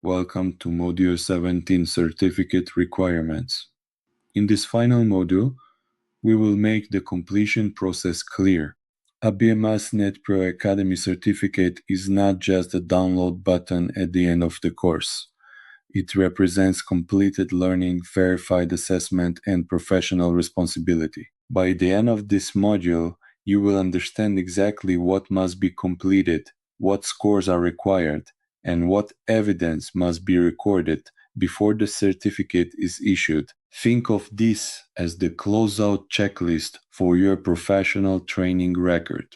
Welcome to Module 17 Certificate Requirements. In this final module, we will make the completion process clear. A BMSNETPRO Academy certificate is not just a download button at the end of the course. It represents completed learning, verified assessment, and professional responsibility. By the end of this module, you will understand exactly what must be completed, what scores are required, and what evidence must be recorded before the certificate is issued. Think of this as the closeout checklist for your professional training record.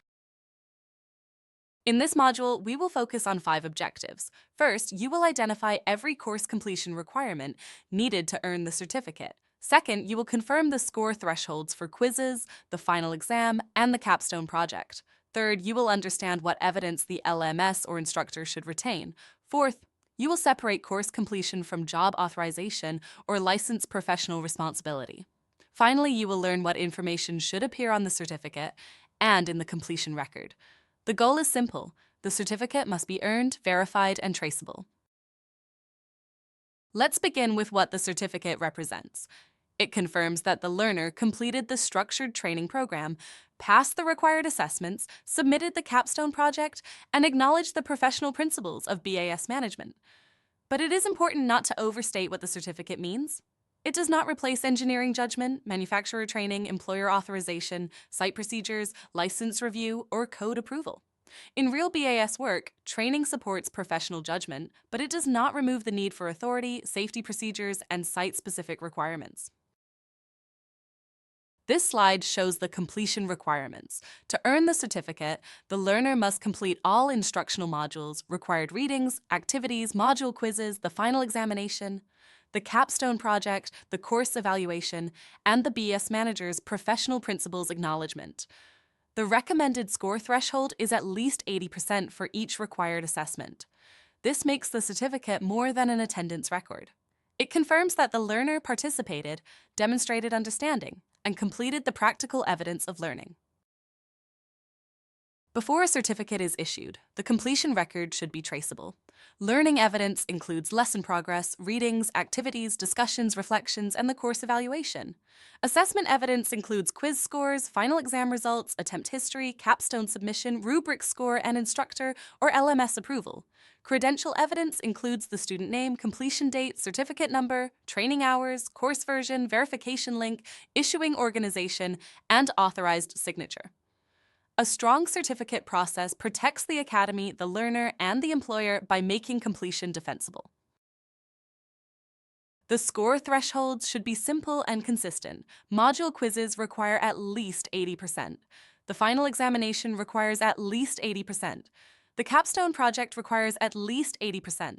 In this module, we will focus on 5 objectives. First, you will identify every course completion requirement needed to earn the certificate. Second, you will confirm the score thresholds for quizzes, the final exam, and the capstone project. Third, you will understand what evidence the LMS or instructor should retain. Fourth, you will separate course completion from job authorization or licensed professional responsibility. Finally, you will learn what information should appear on the certificate and in the completion record. The goal is simple. The certificate must be earned, verified, and traceable. Let's begin with what the certificate represents. It confirms that the learner completed the structured training program, passed the required assessments, submitted the capstone project, and acknowledged the professional principles of BAS management. But it is important not to overstate what the certificate means. It does not replace engineering judgment, manufacturer training, employer authorization, site procedures, license review, or code approval. In real BAS work, training supports professional judgment, but it does not remove the need for authority, safety procedures, and site-specific requirements. This slide shows the completion requirements. To earn the certificate, the learner must complete all instructional modules, required readings, activities, module quizzes, the final examination, the capstone project, the course evaluation, and the BS manager's professional principles acknowledgement. The recommended score threshold is at least 80% for each required assessment. This makes the certificate more than an attendance record. It confirms that the learner participated, demonstrated understanding, and completed the practical evidence of learning. Before a certificate is issued, the completion record should be traceable. Learning evidence includes lesson progress, readings, activities, discussions, reflections, and the course evaluation. Assessment evidence includes quiz scores, final exam results, attempt history, capstone submission, rubric score, and instructor or LMS approval. Credential evidence includes the student name, completion date, certificate number, training hours, course version, verification link, issuing organization, and authorized signature. A strong certificate process protects the academy, the learner, and the employer by making completion defensible. The score thresholds should be simple and consistent. Module quizzes require at least 80%. The final examination requires at least 80%. The capstone project requires at least 80%.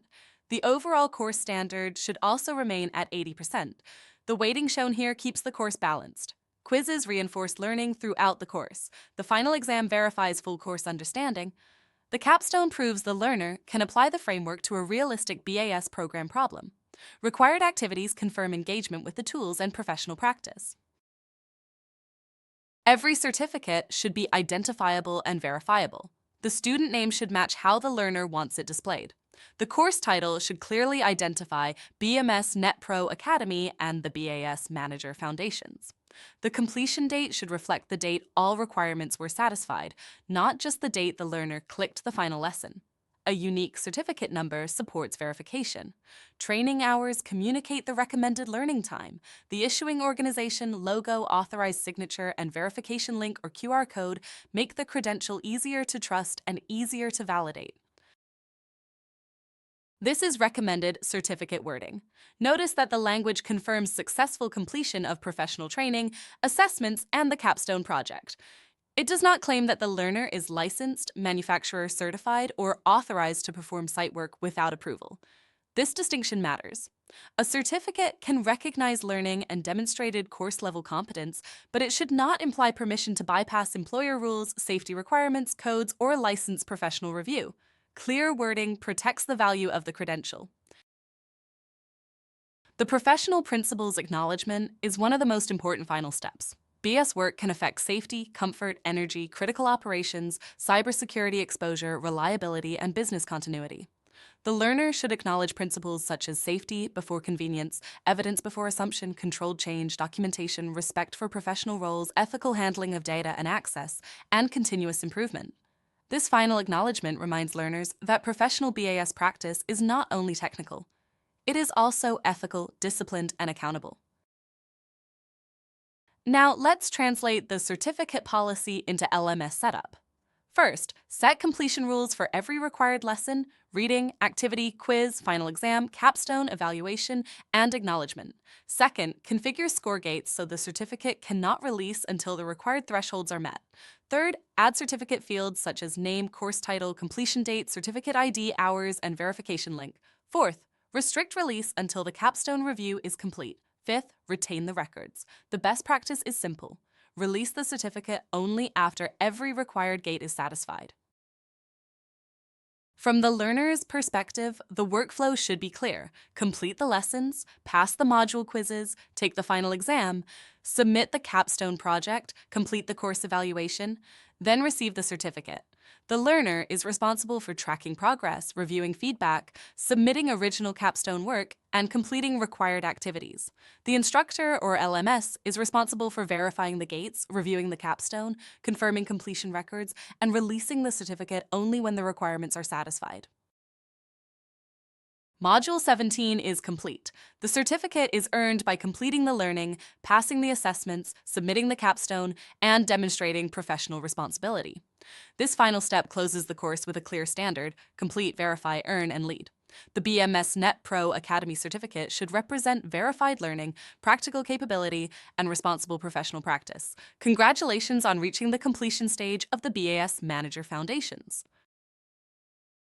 The overall course standard should also remain at 80%. The weighting shown here keeps the course balanced. Quizzes reinforce learning throughout the course. The final exam verifies full course understanding. The capstone proves the learner can apply the framework to a realistic BAS program problem. Required activities confirm engagement with the tools and professional practice. Every certificate should be identifiable and verifiable. The student name should match how the learner wants it displayed. The course title should clearly identify BMSNETPRO Academy and the BAS Manager Foundations. The completion date should reflect the date all requirements were satisfied, not just the date the learner clicked the final lesson. A unique certificate number supports verification. Training hours communicate the recommended learning time. The issuing organization, logo, authorized signature, and verification link or QR code make the credential easier to trust and easier to validate. This is recommended certificate wording. Notice that the language confirms successful completion of professional training, assessments, and the capstone project. It does not claim that the learner is licensed, manufacturer certified, or authorized to perform site work without approval. This distinction matters. A certificate can recognize learning and demonstrated course-level competence, but it should not imply permission to bypass employer rules, safety requirements, codes, or license professional review. Clear wording protects the value of the credential. The professional principles acknowledgement is one of the most important final steps. BS work can affect safety, comfort, energy, critical operations, cybersecurity exposure, reliability, and business continuity. The learner should acknowledge principles such as safety before convenience, evidence before assumption, controlled change, documentation, respect for professional roles, ethical handling of data and access, and continuous improvement. This final acknowledgement reminds learners that professional BAS practice is not only technical, it is also ethical, disciplined, and accountable. Now, let's translate the certificate policy into LMS setup. First, set completion rules for every required lesson, reading, activity, quiz, final exam, capstone, evaluation, and acknowledgement. Second, configure score gates so the certificate cannot release until the required thresholds are met. Third, add certificate fields such as name, course title, completion date, certificate ID, hours, and verification link. Fourth, restrict release until the capstone review is complete. Fifth, retain the records. The best practice is simple. Release the certificate only after every required gate is satisfied. From the learner's perspective, the workflow should be clear. Complete the lessons, pass the module quizzes, take the final exam, submit the capstone project, complete the course evaluation, then receive the certificate. The learner is responsible for tracking progress, reviewing feedback, submitting original capstone work, and completing required activities. The instructor, or LMS, is responsible for verifying the gates, reviewing the capstone, confirming completion records, and releasing the certificate only when the requirements are satisfied. Module 17 is complete. The certificate is earned by completing the learning, passing the assessments, submitting the capstone, and demonstrating professional responsibility. This final step closes the course with a clear standard: complete, verify, earn, and lead. The BMSNETPRO Academy certificate should represent verified learning, practical capability, and responsible professional practice. Congratulations on reaching the completion stage of the BAS Manager Foundations.